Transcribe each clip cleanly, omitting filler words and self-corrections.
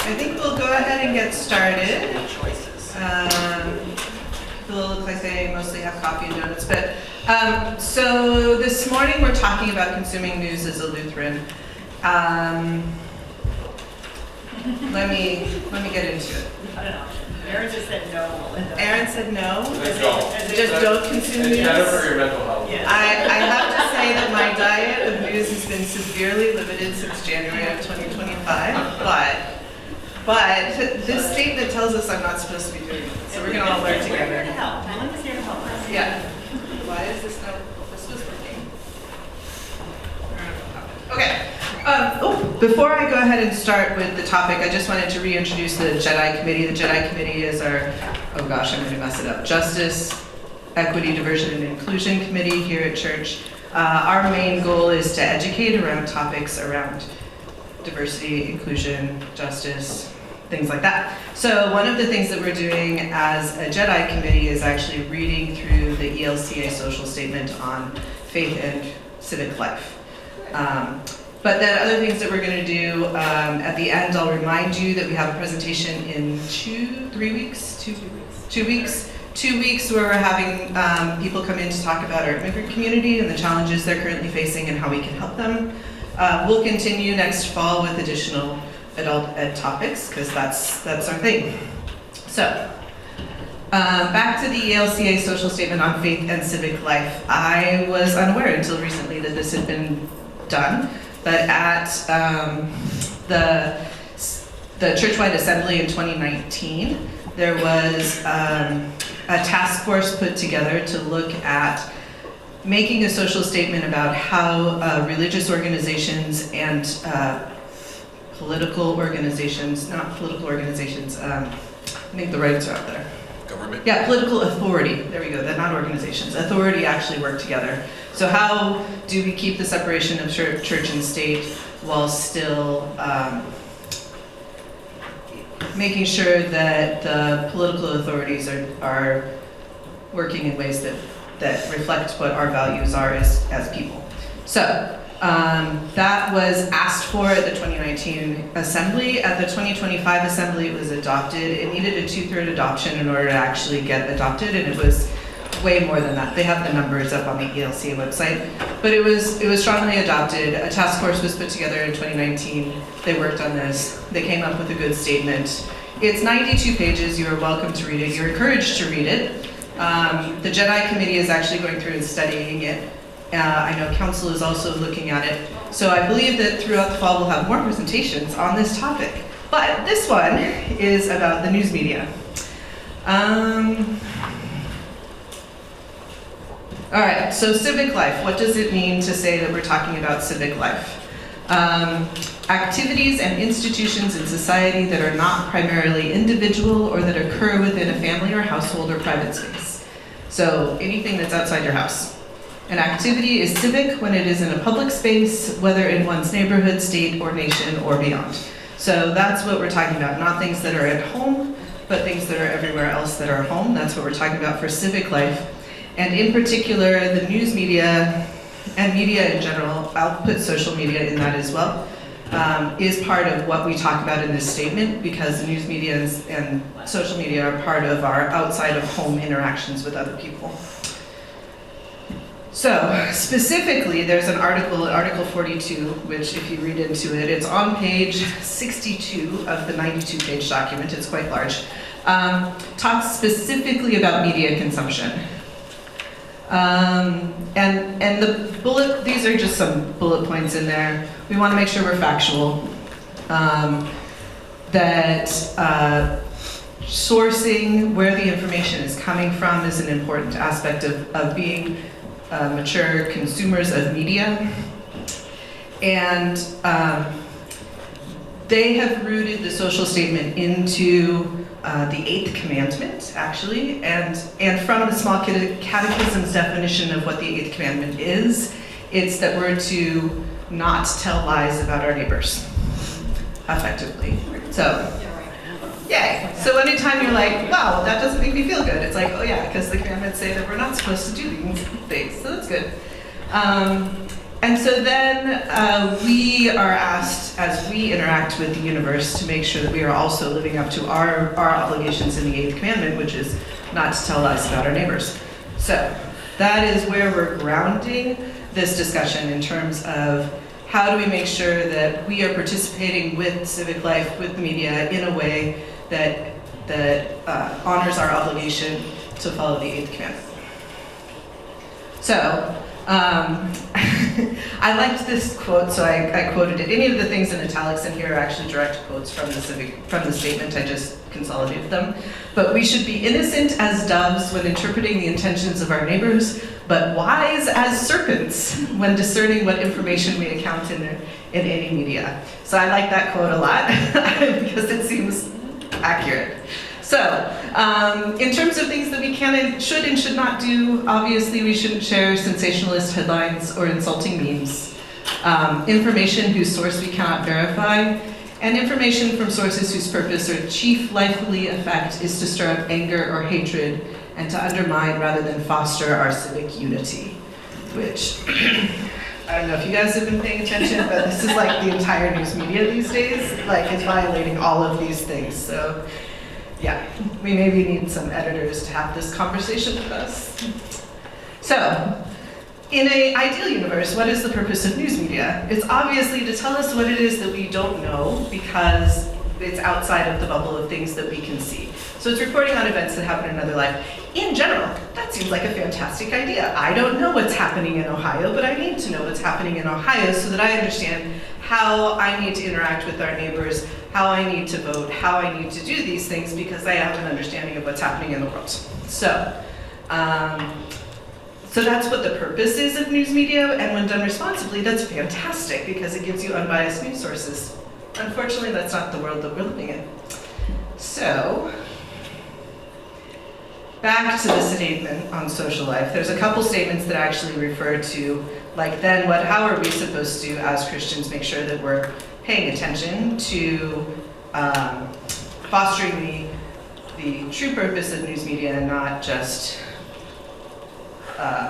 I think we'll go ahead and get started. People look like they mostly have coffee and donuts, but so this morning we're talking about consuming news as a Lutheran. Let me get into it. I don't know. Aaron just said no, Malinda. Aaron said no. Just Don't consume news. It's better for your mental health. Yeah. I have to say that my diet of news has been severely limited since January of 2025, but this statement tells us I'm not supposed to be doing it, so we're gonna all learn We're here together. to help. Malinda's here to help us. Yeah. Why is this not, this was working. Okay. Before I go ahead and start with the topic, I just wanted to reintroduce the JEDI Committee. The JEDI Committee is our, oh gosh, I'm going to mess it up, Justice, Equity, Diversity, and Inclusion Committee here at church. Our main goal is to educate around topics around diversity, inclusion, justice, things like that. So one of the things that we're doing as a JEDI Committee is actually reading through the ELCA social statement on faith and civic life. But then other things that we're going to do, at the end, I'll remind you that we have a presentation in 2 weeks where we're having people come in to talk about our immigrant community and the challenges they're currently facing and how we can help them. We'll continue next fall with additional adult ed topics because that's our thing. So, back to the ELCA social statement on faith and civic life. I was unaware until recently that this had been done. But at the Churchwide Assembly in 2019, there was a task force put together to look at making a social statement about how religious organizations and political organizations, not political organizations, I think the rights are out there. Government? Yeah, political authority, there we go, they're not organizations, authority actually work together. So how do we keep the separation of church and state while still making sure that the political authorities are working in ways that reflect what our values are as people. So that was asked for at the 2019 Assembly. At the 2025 Assembly, it was adopted. It needed a 2/3 adoption in order to actually get adopted, and it was way more than that. They have the numbers up on the ELCA website, but it was strongly adopted. A task force was put together in 2019. They worked on this. They came up with a good statement. It's 92 pages. You are welcome to read it. You're encouraged to read it. The JEDI Committee is actually going through and studying it. I know Council is also looking at it. So I believe that throughout the fall we'll have more presentations on this topic. But this one is about the news media. All right, so civic life. What does it mean to say that we're talking about civic life? Activities and institutions in society that are not primarily individual or that occur within a family or household or private space. So anything that's outside your house. An activity is civic when it is in a public space, whether in one's neighborhood, state, or nation, or beyond. So that's what we're talking about, not things that are at home, but things that are everywhere else that are home. That's what we're talking about for civic life. And in particular, the news media and media in general, I'll put social media in that as well, is part of what we talk about in this statement because the news media and social media are part of our outside of home interactions with other people. So specifically, there's an article, Article 42, which if you read into it, it's on page 62 of the 92-page document. It's quite large. Talks specifically about media consumption. And the these are just some bullet points in there. We want to make sure we're factual. That sourcing where the information is coming from is an important aspect of being mature consumers of media. And they have rooted the social statement into the 8th commandment, actually, and from the Small Catechism's definition of what the 8th commandment is, it's that we're to not tell lies about our neighbors, effectively. So, yay. So anytime you're like, wow, that doesn't make me feel good, it's like, oh yeah, because the commandments say that we're not supposed to do these things, so that's good. And so then we are asked, as we interact with the universe, to make sure that we are also living up to our obligations in the 8th commandment, which is not to tell lies about our neighbors. So that is where we're grounding this discussion in terms of how do we make sure that we are participating with civic life, with the media, in a way that honors our obligation to follow the 8th commandment. So, I liked this quote, so I quoted it. Any of the things in italics in here are actually direct quotes from the statement. I just consolidated them. But we should be innocent as doves when interpreting the intentions of our neighbors, but wise as serpents when discerning what information we account in any media. So I like that quote a lot because it seems accurate. So, in terms of things that we can and should not do, obviously we shouldn't share sensationalist headlines or insulting memes, information whose source we cannot verify, and information from sources whose purpose or chief likely effect is to stir up anger or hatred and to undermine rather than foster our civic unity, which, I don't know if you guys have been paying attention, but this is like the entire news media these days, like it's violating all of these things, so. Yeah, we maybe need some editors to have this conversation with us. So, in an ideal universe, what is the purpose of news media? It's obviously to tell us what it is that we don't know because it's outside of the bubble of things that we can see. So it's reporting on events that happen in another life. In general, that seems like a fantastic idea. I don't know what's happening in Ohio, but I need to know what's happening in Ohio so that I understand how I need to interact with our neighbors, how I need to vote, how I need to do these things because I have an understanding of what's happening in the world. So that's what the purpose is of news media, and when done responsibly, that's fantastic because it gives you unbiased news sources. Unfortunately, that's not the world that we're living in. So, back to the statement on social life. There's a couple statements that actually refer to, like, then how are we supposed to, as Christians, make sure that we're paying attention to fostering the true purpose of news media and not just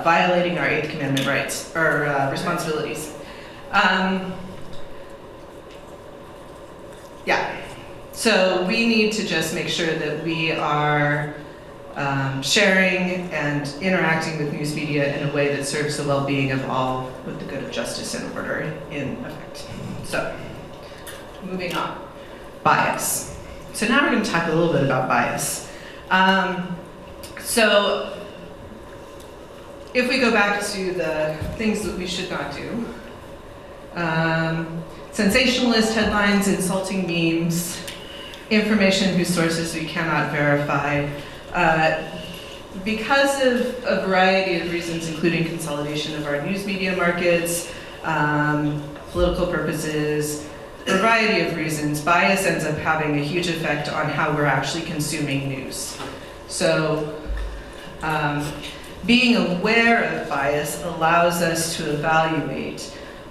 violating our 8th commandment rights or responsibilities. Yeah, so we need to just make sure that we are sharing and interacting with news media in a way that serves the well-being of all with the good of justice and order in effect. So, moving on. Bias. So now we're going to talk a little bit about bias. So, if we go back to the things that we should not do, sensationalist headlines, insulting memes, information whose sources we cannot verify, because of a variety of reasons, including consolidation of our news media markets, political purposes, a variety of reasons, bias ends up having a huge effect on how we're actually consuming news. So, being aware of bias allows us to evaluate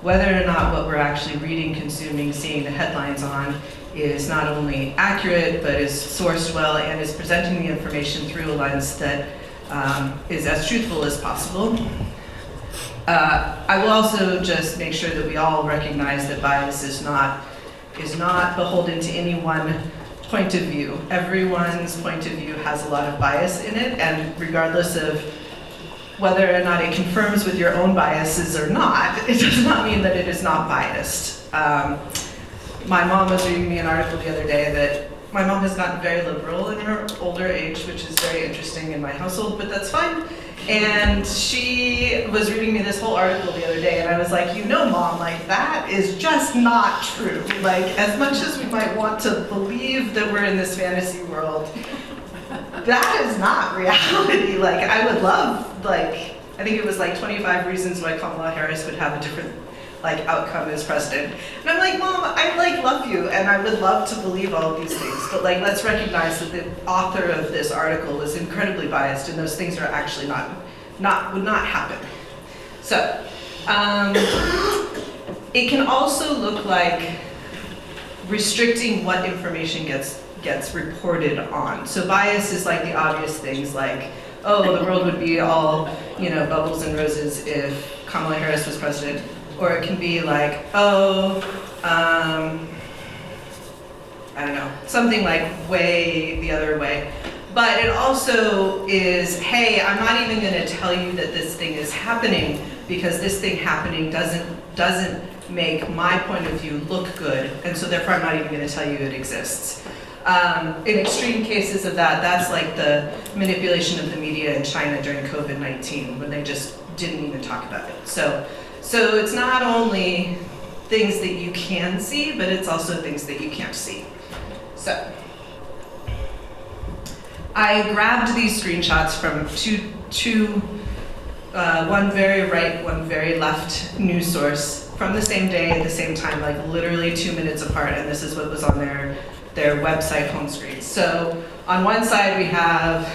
whether or not what we're actually reading, consuming, seeing the headlines on is not only accurate, but is sourced well and is presenting the information through a lens that is as truthful as possible. I will also just make sure that we all recognize that bias is not beholden to any one point of view. Everyone's point of view has a lot of bias in it, and regardless of whether or not it confirms with your own biases or not, it does not mean that it is not biased. My mom was reading me an article the other day that my mom has gotten very liberal in her older age, which is very interesting in my household, but that's fine. And she was reading me this whole article the other day, and I was like, you know, Mom, like, that is just not true. Like, as much as we might want to believe that we're in this fantasy world, that is not reality. Like, I would love, like, I think it was like 25 reasons why Kamala Harris would have a different, like, outcome as president. And I'm like, Mom, I, like, love you, and I would love to believe all of these things, but, like, let's recognize that the author of this article is incredibly biased, and those things are actually would not happen. So, it can also look like restricting what information gets reported on. So bias is like the obvious things like, oh, the world would be all, you know, bubbles and roses if Kamala Harris was president. or it can be like, oh, I don't know, something like way the other way. But it also is, hey, I'm not even going to tell you that this thing is happening because this thing happening doesn't make my point of view look good, and so therefore I'm not even going to tell you it exists. In extreme cases of that, that's like the manipulation of the media in China during COVID-19, when they just didn't even talk about it. So it's not only things that you can see, but it's also things that you can't see. So I grabbed these screenshots from two one very right, one very left news source from the same day at the same time, like literally 2 minutes apart, and this is what was on their website home screen. So on one side we have,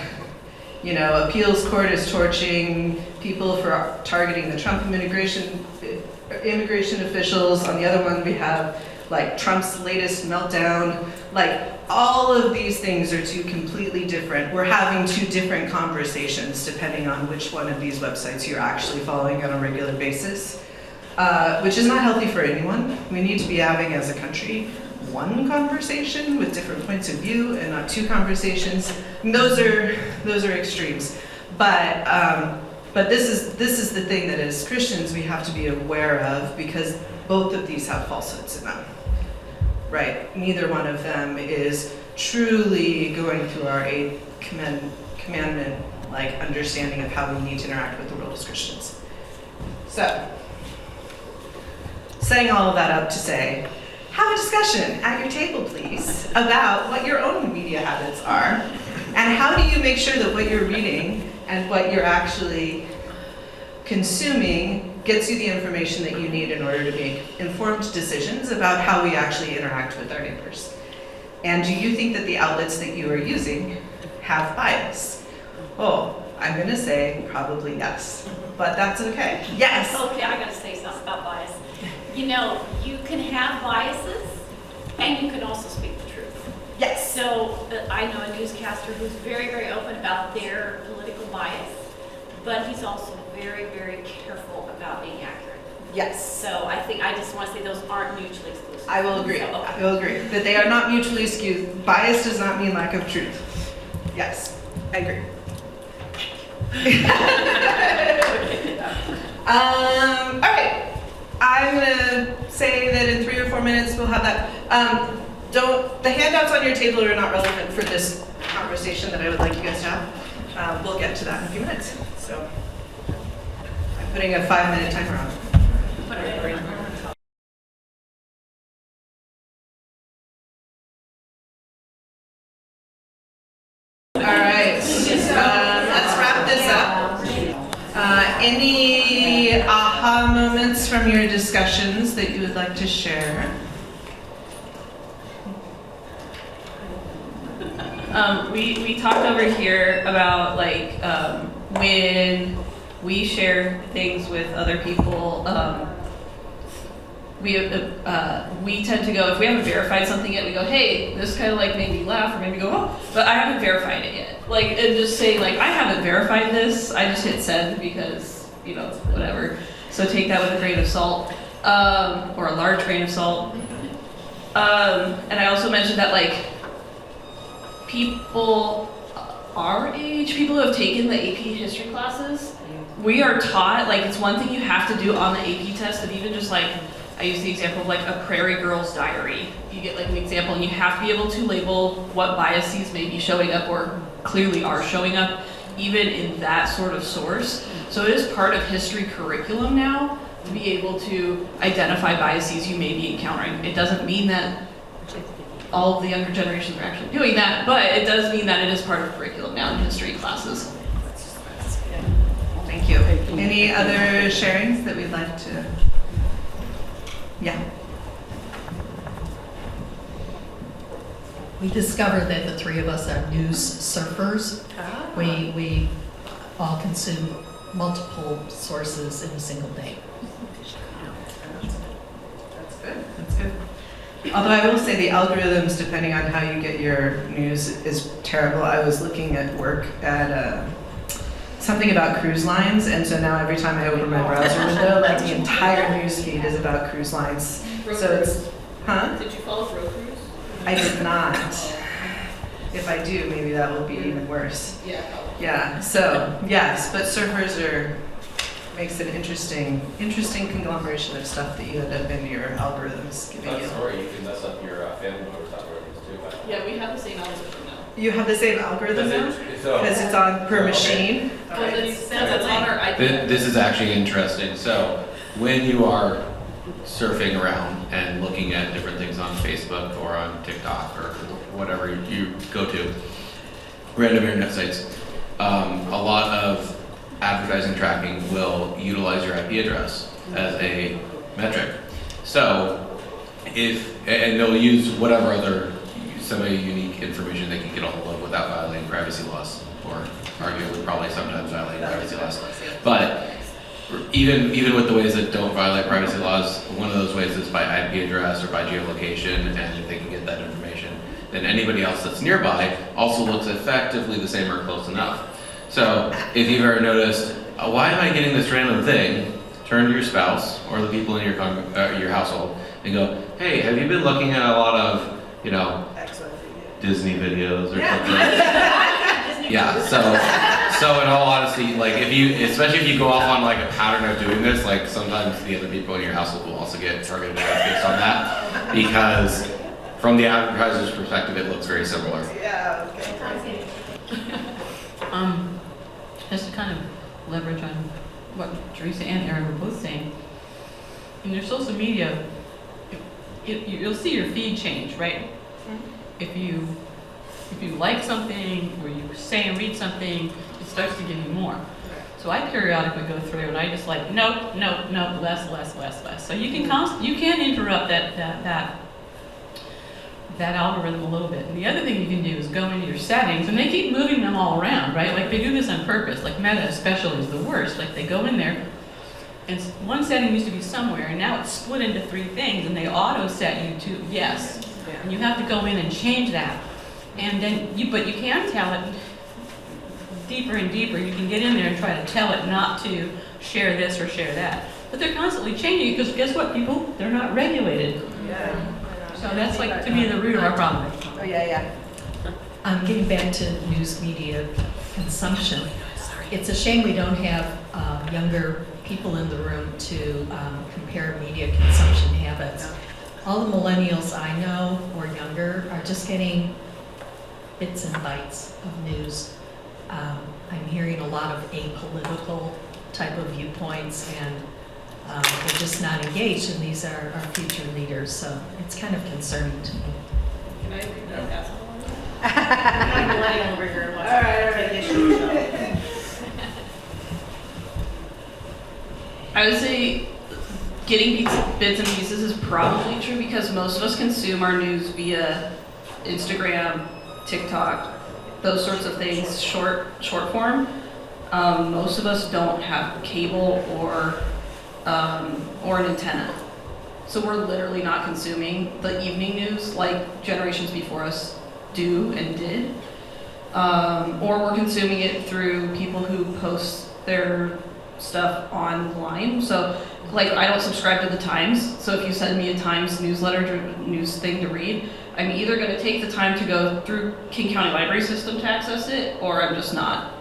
you know, appeals court is torching people for targeting the Trump immigration officials. On the other one we have like Trump's latest meltdown. Like all of these things are two completely different. We're having two different conversations depending on which one of these websites you're actually following on a regular basis, which is not healthy for anyone. We need to be having as a country one conversation with different points of view and not two conversations. And those are extremes. But this is the thing that as Christians we have to be aware of, because both of these have falsehoods in them. Right? Neither one of them is truly going through our eighth commandment, like understanding of how we need to interact with the world as Christians. So, setting all of that up to say, have a discussion at your table, please, about what your own media habits are, and how do you make sure that what you're reading and what you're actually consuming gets you the information that you need in order to make informed decisions about how we actually interact with our neighbors. And do you think that the outlets that you are using have bias? Oh, I'm gonna say probably yes, but that's okay. Yes. Okay, I gotta say something about bias. You know, you can have biases and you can also speak the truth. Yes. So I know a newscaster who's very, very open about their political bias, but he's also very, very careful about being accurate. Yes. So I just want to say those aren't mutually exclusive. I will agree. So, okay. I will agree that they are not mutually skewed. Bias does not mean lack of truth. Yes, I agree. All right. I'm gonna say that in 3 or 4 minutes we'll have that. The handouts on your table are not relevant for this conversation that I would like you guys to have. We'll get to that in a few minutes. So I'm putting a 5-minute timer on. All right, let's wrap this up. Any aha moments from your discussions that you would like to share? We talked over here about like when we share things with other people, we tend to go, if we haven't verified something yet, we go, hey, this kind of like made me laugh, or maybe go, oh, but I haven't verified it yet. Like, and just saying like, I haven't verified this, I just hit send because, you know, whatever. So take that with a grain of salt, or a large grain of salt. And I also mentioned that like, people our age, people who have taken the AP history classes, we are taught, like it's one thing you have to do on the AP test of even just like, I use the example of like a Prairie Girl's Diary. You get like an example and you have to be able to label what biases may be showing up or clearly are showing up even in that sort of source. So it is part of history curriculum now to be able to identify biases you may be encountering. It doesn't mean that all of the younger generations are actually doing that, but it does mean that it is part of curriculum now in history classes. Thank you. Any other sharings that we'd like to? Yeah. We discovered that the three of us are news surfers. We all consume multiple sources in a single day. That's good. That's good. Although I will say the algorithms, depending on how you get your news, is terrible. I was looking at work at something about cruise lines, and so now every time I open my browser window, like the entire news feed is about cruise lines. So it's, huh? Did you follow Road Cruise? I did not. If I do, maybe that will be even worse. Yeah, probably. Yeah, so, yes, but surfers makes an interesting conglomeration of stuff that you end up in your algorithms giving you. Or you can mess up your family members' algorithms too. Yeah, we have the same algorithm now. You have the same algorithm now? So, Because it's on per machine? Since it's on our IP. this is actually interesting. So when you are surfing around and looking at different things on Facebook or on TikTok or whatever you go to, random internet sites, a lot of advertising tracking will utilize your IP address as a metric. So and they'll use whatever other semi-unique information they can get a hold of without violating privacy laws, or arguably probably sometimes violating privacy laws. But even with the ways that don't violate privacy laws, one of those ways is by IP address or by geolocation, and if they can get that information, then anybody else that's nearby also looks effectively the same or close enough. So if you've ever noticed, why am I getting this random thing? Turn to your spouse or the people in your household and go, hey, have you been looking at a lot of, Disney videos or something? Yeah, so in all honesty, like especially if you go off on like a pattern of doing this, like sometimes the other people in your household will also get targeted based on that, because from the advertiser's perspective, it looks very similar. Yeah, okay. Just to kind of leverage on what Teresa and Erin were both saying, in your social media, you'll see your feed change, right? If you like something, or you say and read something, it starts to give you more. So I periodically go through and I just like, nope, less. So you can interrupt that algorithm a little bit. And the other thing you can do is go into your settings, and they keep moving them all around, right? Like they do this on purpose. Like Meta especially is the worst. Like they go in there, and one setting used to be somewhere, and now it's split into 3 things, and they auto set you to yes. And you have to go in and change that. And then but you can tell it deeper and deeper. You can get in there and try to tell it not to share this or share that. But they're constantly changing, because guess what, people? They're not regulated. Yeah. So that's like, to me, the root of our problem. Oh, yeah. Getting back to news media consumption, it's a shame we don't have younger people in the room to compare media consumption habits. All the millennials I know or younger are just getting bits and bites of news. I'm hearing a lot of apolitical type of viewpoints, and they're just not engaged, and these are our future leaders, so it's kind of concerning to me. Can I read that? I'm a millennial rigor and wants to take issue, so. I would say getting bits and pieces is probably true, because most of us consume our news via Instagram, TikTok, those sorts of things, short form. Most of us don't have cable or an antenna, so we're literally not consuming the evening news like generations before us do and did, or we're consuming it through people who post their stuff online. So like, I don't subscribe to the Times, so if you send me a Times newsletter news thing to read, I'm either going to take the time to go through King County Library System to access it, or I'm just not.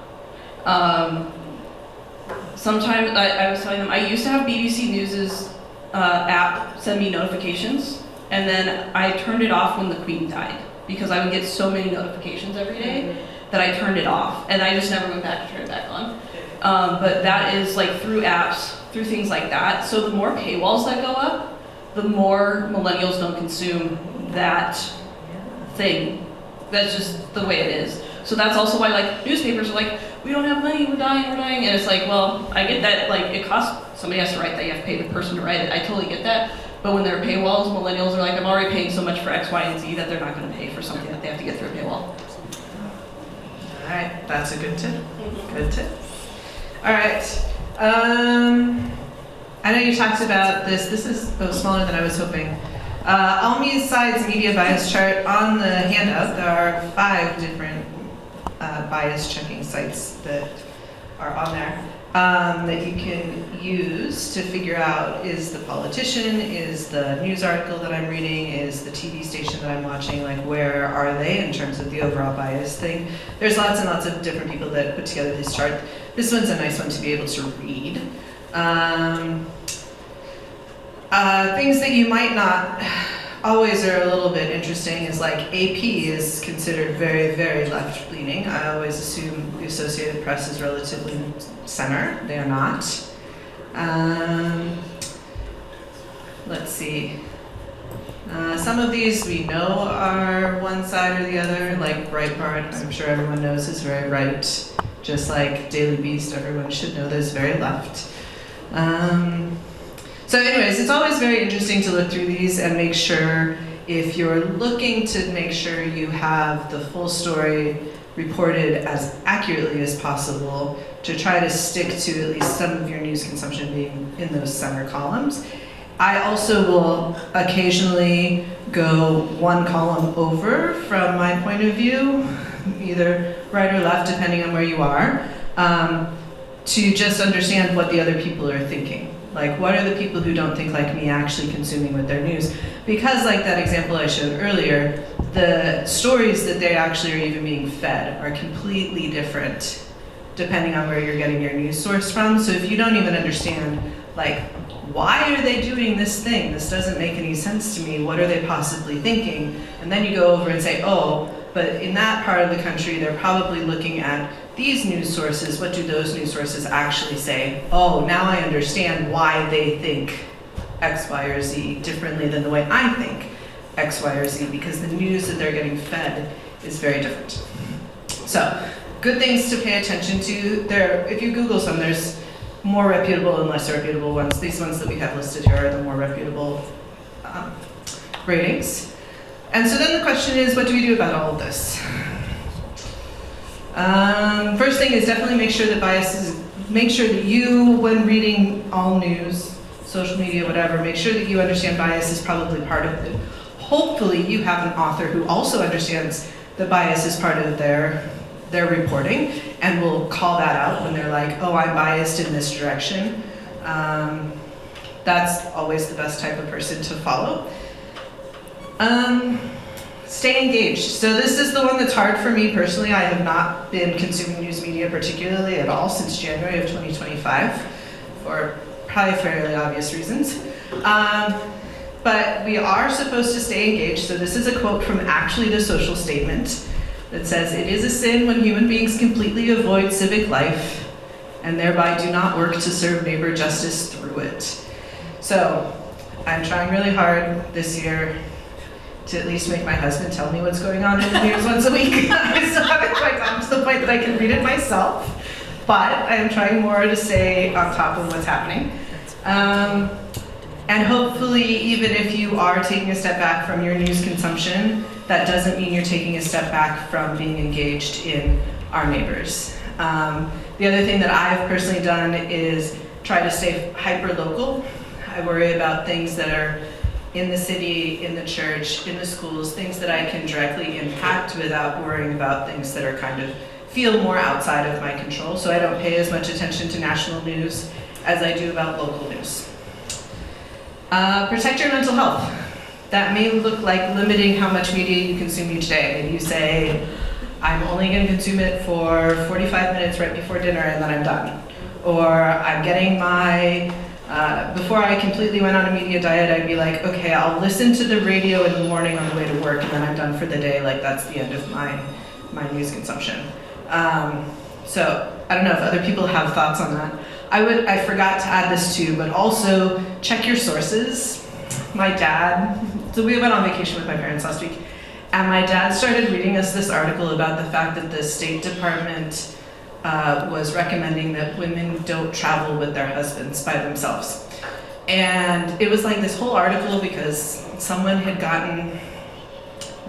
Sometimes I was telling them, I used to have BBC News's app send me notifications, and then I turned it off when the Queen died, because I would get so many notifications every day that I turned it off, and I just never went back to turn it back on. But that is like through apps, through things like that. So the more paywalls that go up, the more millennials don't consume that thing. That's just the way it is. So that's also why like newspapers are like, we don't have money, we're dying. And it's like, well, I get that, like it costs, somebody has to write that, you have to pay the person to write it. I totally get that. But when there are paywalls, millennials are like, I'm already paying so much for X, Y, and Z that they're not going to pay for something that they have to get through a paywall. All right, that's a good tip. Good tip. All right. I know you talked about this. This is smaller than I was hoping. Almeside's media bias chart. On the handout, there are 5 different bias checking sites that are on there that you can use to figure out, is the politician, is the news article that I'm reading, is the TV station that I'm watching, like where are they in terms of the overall bias thing. There's lots and lots of different people that put together this chart. This one's a nice one to be able to read. Things that you might not always are a little bit interesting is like AP is considered very, very left-leaning. I always assume the Associated Press is relatively center. They are not. Let's see. Some of these we know are one side or the other, like Breitbart, I'm sure everyone knows is very right. Just like Daily Beast, everyone should know that is very left. So anyways, it's always very interesting to look through these and make sure, if you're looking to make sure you have the full story reported as accurately as possible, to try to stick to at least some of your news consumption being in those center columns. I also will occasionally go one column over from my point of view, either right or left, depending on where you are, to just understand what the other people are thinking. Like, what are the people who don't think like me actually consuming with their news? Because like that example I showed earlier, the stories that they actually are even being fed are completely different depending on where you're getting your news source from. So if you don't even understand, like, why are they doing this thing? This doesn't make any sense to me. What are they possibly thinking? And then you go over and say, oh, but in that part of the country, they're probably looking at these news sources. What do those news sources actually say? Oh, now I understand why they think X, Y, or Z differently than the way I think X, Y, or Z, because the news that they're getting fed is very different. So, good things to pay attention to. There, if you Google some, there's more reputable and less reputable ones. These ones that we have listed here are the more reputable ratings. And so then the question is, what do we do about all of this? First thing is definitely make sure that you, when reading all news, social media, whatever, make sure that you understand bias is probably part of it. Hopefully you have an author who also understands that bias is part of their reporting and will call that out when they're like, oh, I'm biased in this direction. That's always the best type of person to follow. Stay engaged. So this is the one that's hard for me personally. I have not been consuming news media particularly at all since January of 2025 for probably fairly obvious reasons. But we are supposed to stay engaged. So this is a quote from actually the social statement that says, "It is a sin when human beings completely avoid civic life and thereby do not work to serve neighbor justice through it." So I'm trying really hard this year to at least make my husband tell me what's going on in the news once a week. I still haven't quite gotten to the point that I can read it myself, but I'm trying more to stay on top of what's happening. And hopefully, even if you are taking a step back from your news consumption, that doesn't mean you're taking a step back from being engaged in our neighbors. The other thing that I've personally done is try to stay hyper-local. I worry about things that are in the city, in the church, in the schools, things that I can directly impact without worrying about things that are kind of feel more outside of my control. So I don't pay as much attention to national news as I do about local news. Protect your mental health. That may look like limiting how much media you consume each day. Maybe you say, I'm only going to consume it for 45 minutes right before dinner and then I'm done. Or I'm getting my, before I completely went on a media diet, I'd be like, okay, I'll listen to the radio in the morning on the way to work and then I'm done for the day. Like that's the end of my news consumption. So I don't know if other people have thoughts on that. I forgot to add this too, but also check your sources. My dad, so we went on vacation with my parents last week, and my dad started reading us this article about the fact that the State Department was recommending that women don't travel with their husbands by themselves. And it was like this whole article because someone had gotten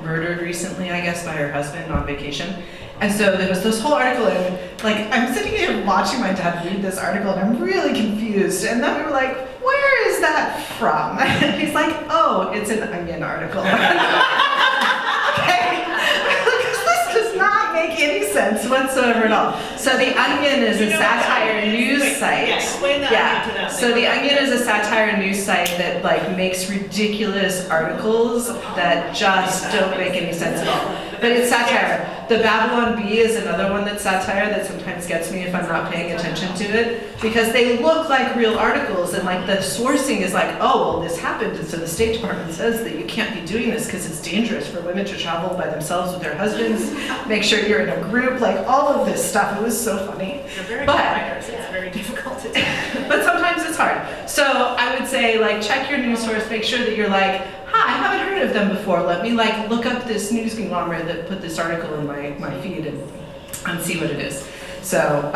murdered recently, I guess, by her husband on vacation. And so there was this whole article, and like I'm sitting here watching my dad read this article, and I'm really confused. And then we were like, "Where is that from?" And he's like, "Oh, it's an Onion article." Okay, because this does not make any sense whatsoever at all. So The Onion is a satire news site. Yeah, explain that to them. So The Onion is a satire news site that like makes ridiculous articles that just don't make any sense at all. But it's satire. The Babylon Bee is another one that's satire that sometimes gets me if I'm not paying attention to it, because they look like real articles and like the sourcing is like, oh, well, this happened, and so the State Department says that you can't be doing this because it's dangerous for women to travel by themselves with their husbands. Make sure you're in a group, like all of this stuff. It was so funny. They're very But- good writers, it's very difficult to do. But sometimes it's hard. So I would say like check your news source, make sure that you're like, hi, I haven't heard of them before. Let me like look up this news conglomerate that put this article in my feed and see what it is. So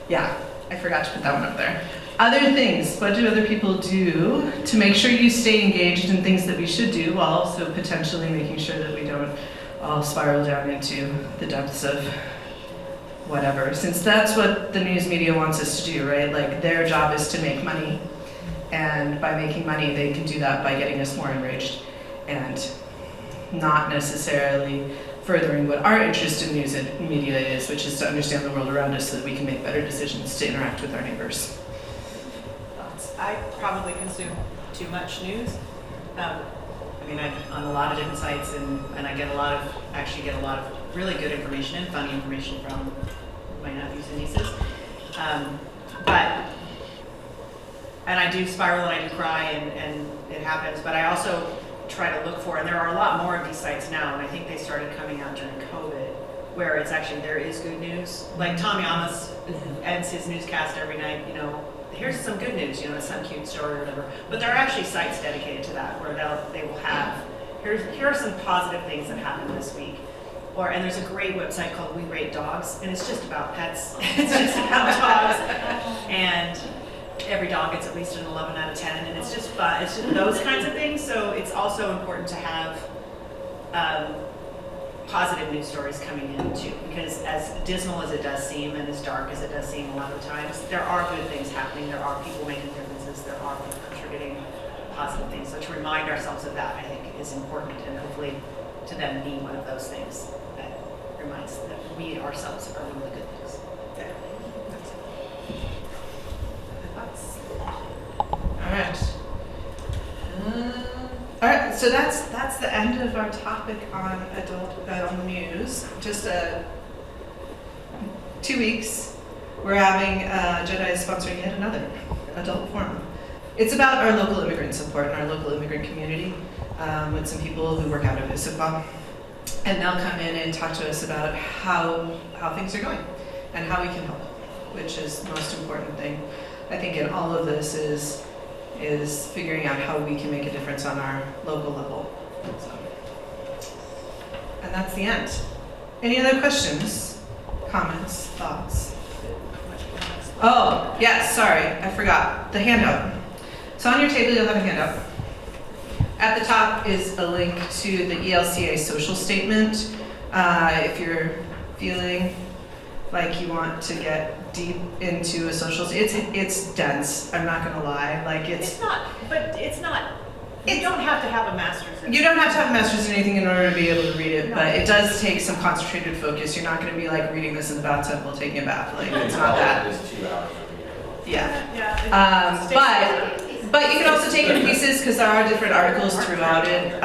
yeah, I forgot to put that one up there. Other things, what do other people do to make sure you stay engaged in things that we should do while also potentially making sure that we don't all spiral down into the depths of whatever, since that's what the news media wants us to do, right? Like their job is to make money, and by making money they can do that by getting us more enraged and not necessarily furthering what our interest in news and media is, which is to understand the world around us so that we can make better decisions to interact with our neighbors. I probably consume too much news. I mean, I'm on a lot of different sites, and I actually get a lot of really good information and funny information from my nephews and nieces. And I do spiral and I do cry, and it happens, but I also try to look for, and there are a lot more of these sites now, and I think they started coming out during COVID, where it's actually, there is good news. Like Tom Yamas ends his newscast every night, you know, here's some good news, you know, some cute story or whatever. But there are actually sites dedicated to that, where they will have, here are some positive things that happened this week. And there's a great website called We Rate Dogs, and it's just about pets. It's just about dogs. And every dog gets at least an 11 out of 10, and it's just fun. It's just those kinds of things. So it's also important to have positive news stories coming in too, because as dismal as it does seem and as dark as it does seem a lot of times, there are good things happening. There are people making differences. There are people contributing positive things. So to remind ourselves of that, I think, is important, and hopefully to then be one of those things that reminds that we ourselves are one of the good things. All right, so that's the end of our topic on adult news. Just 2 weeks, we're having JEDI is sponsoring yet another adult forum. It's about our local immigrant support and our local immigrant community with some people who work out of Issaquah. And they'll come in and talk to us about how things are going and how we can help, which is the most important thing. I think in all of this is figuring out how we can make a difference on our local level. So, and that's the end. Any other questions, comments, thoughts? Oh, yes, sorry, I forgot. The handout. So on your table you'll have a handout. At the top is a link to the ELCA social statement. If you're feeling like you want to get deep into a social, it's dense, I'm not gonna lie. Like it's not, you don't have to have a master's in it. You don't have to have a master's in anything in order to be able to read it, but it does take some concentrated focus. You're not gonna be like reading this in the bathtub while taking a bath. Like it's not that. It's 2 hours. Yeah. But you can also take it in pieces because there are different articles throughout it.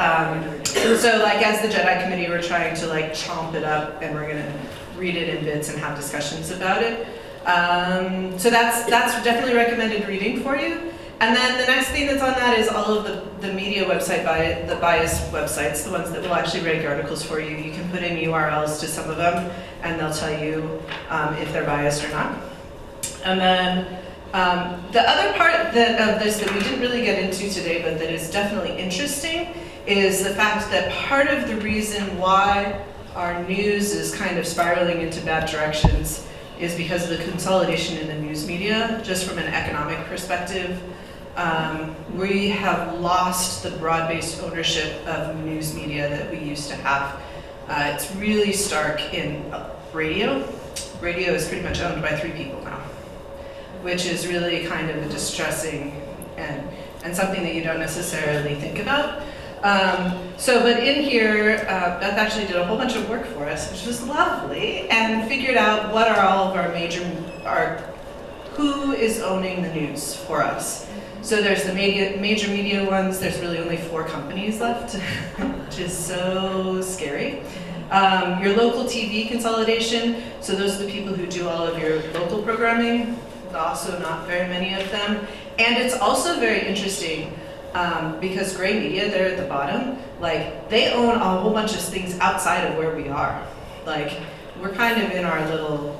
So like as the JEDI committee, we're trying to like chomp it up and we're gonna read it in bits and have discussions about it. So that's definitely recommended reading for you. And then the next thing that's on that is all of the media website, the bias websites, the ones that will actually rank articles for you. You can put in URLs to some of them and they'll tell you if they're biased or not. And then the other part of this that we didn't really get into today, but that is definitely interesting, is the fact that part of the reason why our news is kind of spiraling into bad directions is because of the consolidation in the news media. Just from an economic perspective, we have lost the broad-based ownership of news media that we used to have. It's really stark in radio. Radio is pretty much owned by 3 people now, which is really kind of a distressing and something that you don't necessarily think about. But in here, Beth actually did a whole bunch of work for us, which was lovely, and figured out what are all of our who is owning the news for us. So there's the major media ones. There's really only 4 companies left, which is so scary. Your local TV consolidation. So those are the people who do all of your local programming. Also not very many of them. And it's also very interesting because Gray Media, they're at the bottom, like they own a whole bunch of things outside of where we are. Like we're kind of in our little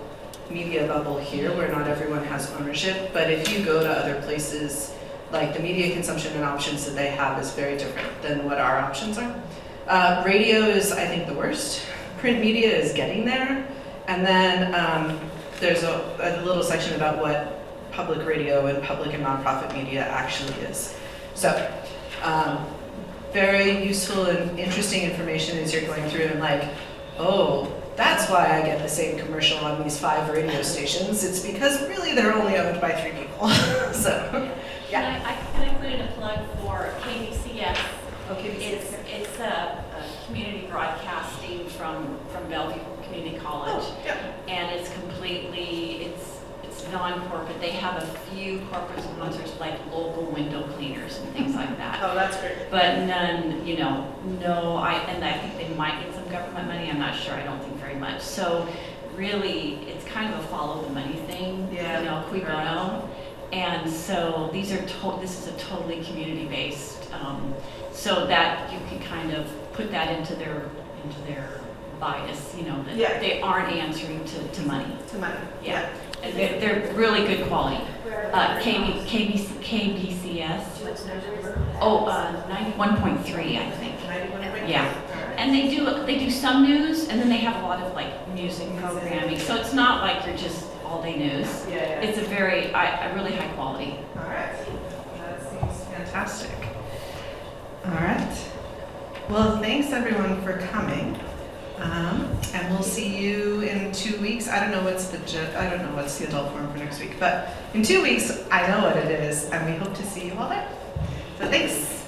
media bubble here where not everyone has ownership, but if you go to other places, like the media consumption and options that they have is very different than what our options are. Radio is, I think, the worst. Print media is getting there. And then there's a little section about what public radio and public and nonprofit media actually is. So very useful and interesting information as you're going through and like, oh, that's why I get the same commercial on these 5 radio stations. It's because really they're only owned by 3 people. So, yeah. Can I put in a plug for KBCS? Okay. It's a community broadcasting from Bellevue Community College. Oh, yeah. And it's completely, it's non-corporate. They have a few corporate sponsors like local window cleaners and things like that. Oh, that's great. But none, and I think they might get some government money. I'm not sure. I don't think very much. So really, it's kind of a follow the money thing. Yeah. Cui bono. And so this is a totally community-based, so that you can kind of put that into their bias. That Yeah. they aren't answering to money. To money. Yeah. And they're really good quality. KBCS. Oh, 91.3, I think. 91.3. Yeah. And they do some news, and then they have a lot of like music programming. So it's not like you're just all day news. Yeah. It's a really high quality. All right. That seems fantastic. All right. Well, thanks everyone for coming. And we'll see you in 2 weeks. I don't know what's the adult forum for next week, but in 2 weeks, I know what it is, and we hope to see you all there. So thanks.